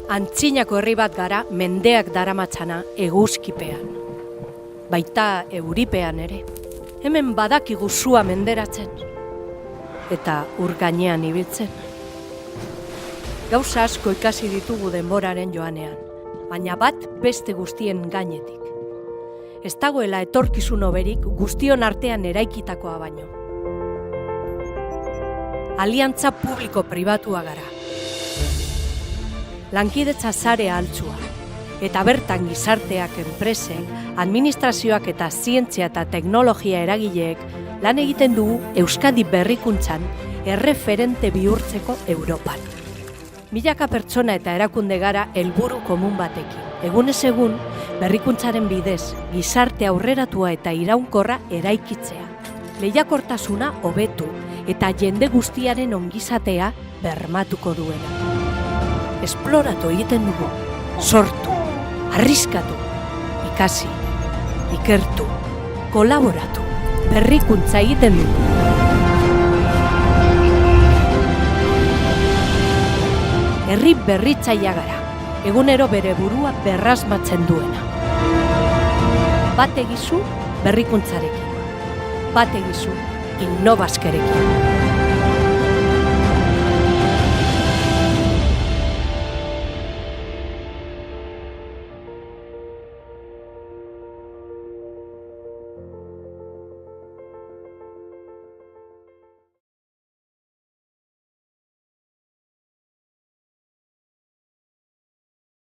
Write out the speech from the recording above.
Antzinako herri bat gara mendeak daramatzana eguzkipean. Baita euripean ere. Hemen badakigu sua menderatzen. Eta ur gainean ibiltzen. Gauza asko ikasi ditugu denboraren joanean, baina bat beste guztien gainetik. Ez dagoela etorkizun hoberik guztion artean eraikitakoa baino. Aliantza publiko-pribatua gara. Lankidetza sarea altsua, eta bertan gizarteak, enpresek, administrazioak eta zientzia eta teknologia eragileek lan egiten dugu Euskadi berrikuntzan erreferente bihurtzeko Europan. Milaka pertsona eta erakunde gara helburu komun batekin. Egunez egun, berrikuntzaren bidez, gizarte aurreratua eta iraunkorra eraikitzea. Lehiakortasuna hobetu eta jende guztiaren ongizatea bermatuko duena. Esploratu egiten dugu, sortu, arriskatu, ikasi, ikertu, kolaboratu, berrikuntza egiten dugu. Herri berritzailea gara, egunero bere burua berrasmatzen duena. Bat egizu berrikuntzarekin, bat egizu innobazkerekin.